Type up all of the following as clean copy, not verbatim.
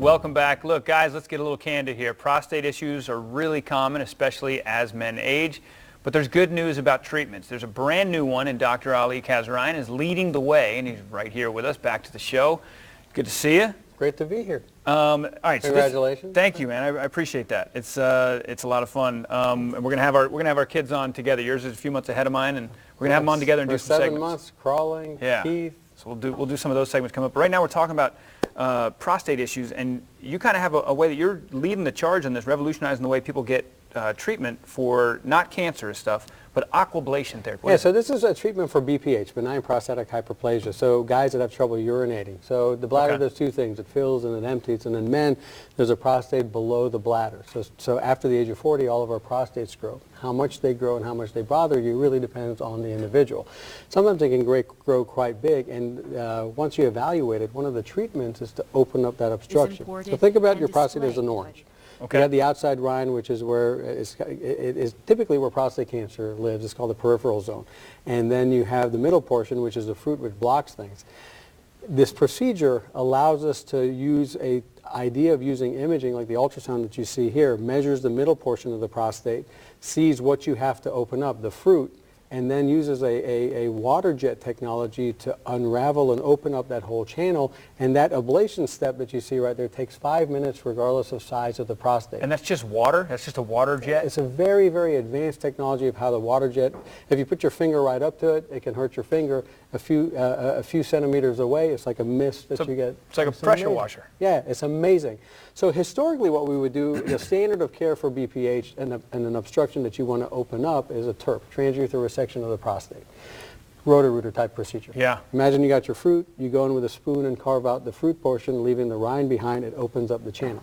Welcome back. Look, guys, let's get a little candid here. Prostate issues are really common, especially as men age. But there's good news about treatments. There's a brand new one, and Dr. Ali Kazarian is leading the way, and he's right here with us. Back to the show. Good to see you. Great to be here. All right. Congratulations. Thank you, man. I appreciate that. It's a lot of fun. And we're gonna have our kids on together. Yours is a few months ahead of mine, and we're gonna have them on together and do some 7 segments. months crawling. Yeah. Teeth. So we'll do some of those segments come up. But right now we're talking about prostate issues, and you kind of have a way that you're leading the charge on this, revolutionizing the way people get treatment for not cancerous stuff, but aquablation therapy. Yeah, so this is a treatment for BPH, benign prostatic hyperplasia. So guys that have trouble urinating. So the bladder does two things. It fills and it empties. And in men, there's a prostate below the bladder. So after the age of 40, all of our prostates grow. How much they grow and how much they bother you really depends on the individual. Sometimes they can grow quite big, and once you evaluate it, one of the treatments is to open up that obstruction. So think about your prostate as an orange. Okay. You have the outside rind, which is where it is typically where prostate cancer lives. It's called the peripheral zone. And then you have the middle portion, which is the fruit, which blocks things. This procedure allows us to use an idea of using imaging, like the ultrasound that you see here, measures the middle portion of the prostate, sees what you have to open up, the fruit, and then uses a water jet technology to unravel and open up that whole channel. And that ablation step that you see right there takes 5 minutes regardless of size of the prostate. And that's just water? That's just a water jet? It's a very, very advanced technology of how the water jet, if you put your finger right up to it, it can hurt your finger. A few centimeters away, it's like a mist that you get. It's like a pressure washer. Yeah, it's amazing. So historically what we would do, the standard of care for BPH and an obstruction that you want to open up is a TURP, transurethral resection of the prostate. Roto-rooter type procedure. Yeah. Imagine you got your fruit, you go in with a spoon and carve out the fruit portion, leaving the rind behind. It opens up the channel.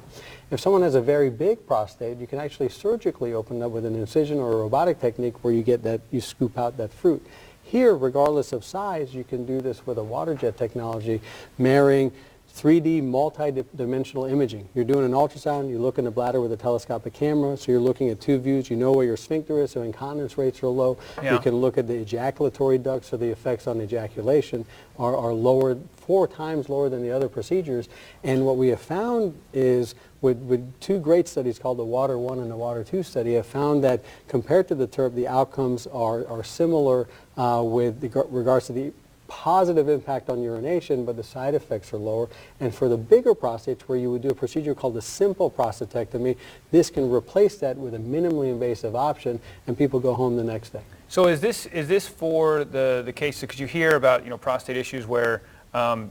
If someone has a very big prostate, you can actually surgically open up with an incision or a robotic technique where you get that, you scoop out that fruit. Here, regardless of size, you can do this with a water jet technology, marrying 3D multi-dimensional imaging. You're doing an ultrasound, you look in the bladder with a telescopic camera, so you're looking at two views, you know where your sphincter is, so incontinence rates are low. Yeah. You can look at the ejaculatory duct, so the effects on ejaculation are lower, 4 times lower than the other procedures. And what we have found is, with two great studies called the Water 1 and the Water 2 study, have found that compared to the TURP, the outcomes are similar with regards to the positive impact on urination, but the side effects are lower. And for the bigger prostates, where you would do a procedure called a simple prostatectomy, this can replace that with a minimally invasive option, and people go home the next day. So is this for the case, because you hear about prostate issues where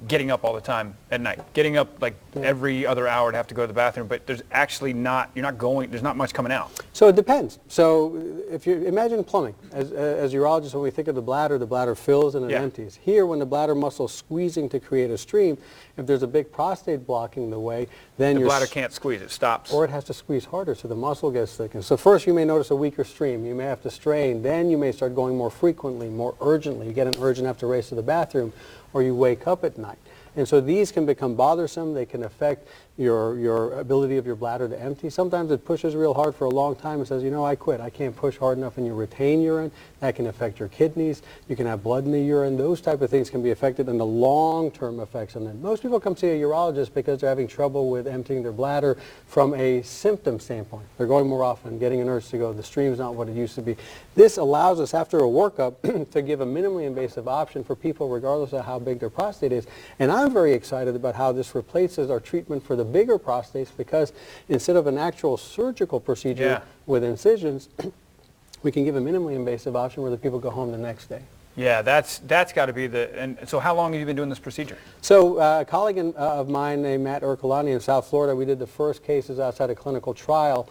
getting up all the time at night, getting up like every other hour to have to go to the bathroom, but there's actually there's not much coming out. So it depends. So if you imagine plumbing, as urologists, when we think of the bladder fills and it empties. Here, when the bladder muscle is squeezing to create a stream, if there's a big prostate blocking the way, then the bladder can't squeeze, it stops. Or it has to squeeze harder, so the muscle gets thickened. So first you may notice a weaker stream, you may have to strain, then you may start going more frequently, more urgently. You get an urge and have to race to the bathroom, or you wake up at night. And so these can become bothersome. They can affect your ability of your bladder to empty. Sometimes it pushes real hard for a long time and says, I quit. I can't push hard enough, and you retain urine. That can affect your kidneys. You can have blood in the urine. Those type of things can be affected, and the long-term effects on them. Most people come see a urologist because they're having trouble with emptying their bladder from a symptom standpoint. They're going more often, getting an urge to go. The stream's not what it used to be. This allows us, after a workup, to give a minimally invasive option for people regardless of how big their prostate is. And I'm very excited about how this replaces our treatment for the bigger prostates, because instead of an actual surgical procedure with incisions, we can give a minimally invasive option where the people go home the next day. Yeah, that's got to be and so how long have you been doing this procedure? So a colleague of mine named Matt Ercolani in South Florida, we did the first cases outside a clinical trial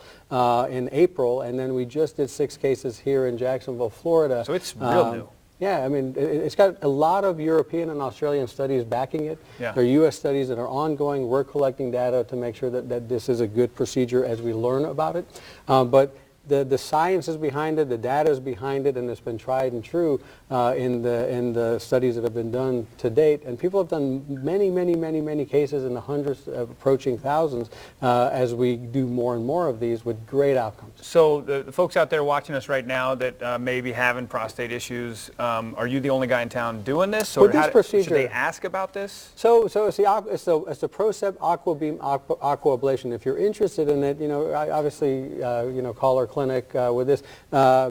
in April, and then we just did 6 cases here in Jacksonville, Florida. So it's real new. Yeah, I mean, it's got a lot of European and Australian studies backing it. Yeah. There are U.S. studies that are ongoing. We're collecting data to make sure that this is a good procedure as we learn about it. But the science is behind it, the data is behind it, and it's been tried and true in the studies that have been done to date. And people have done many cases in the hundreds, approaching thousands, as we do more and more of these with great outcomes. So the folks out there watching us right now that may be having prostate issues, are you the only guy in town doing this? Or With this procedure, should they ask about this? So it's the ProCep AquaBeam aqua ablation. If you're interested in it, obviously, call our clinic with this.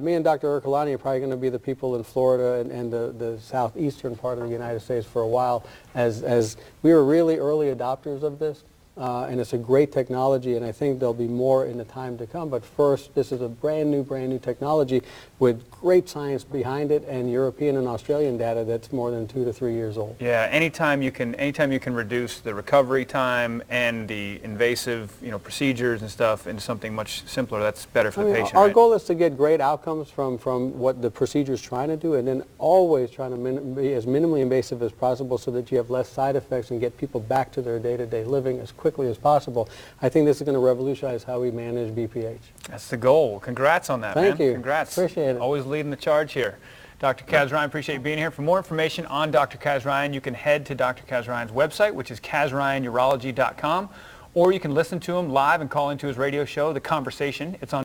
Me and Dr. Ercolani are probably going to be the people in Florida and the southeastern part of the United States for a while, as we were really early adopters of this. And it's a great technology, and I think there'll be more in the time to come. But first, this is a brand new technology with great science behind it, and European and Australian data that's more than 2 to 3 years old. Yeah, anytime you can reduce the recovery time and the invasive, procedures and stuff into something much simpler, that's better for the patient. Our right? goal is to get great outcomes from what the procedure is trying to do, and then always trying to be as minimally invasive as possible so that you have less side effects and get people back to their day-to-day living as quickly as possible. I think this is going to revolutionize how we manage BPH. That's the goal. Congrats on that, man. Thank you. Congrats. Appreciate it. Always leading the charge here. Dr. Kaz-Ryan, appreciate you being here. For more information on Dr. Kaz-Ryan, you can head to Dr. Kaz-Ryan's website, which is KazRyanUrology.com, or you can listen to him live and call into his radio show, The Conversation. It's on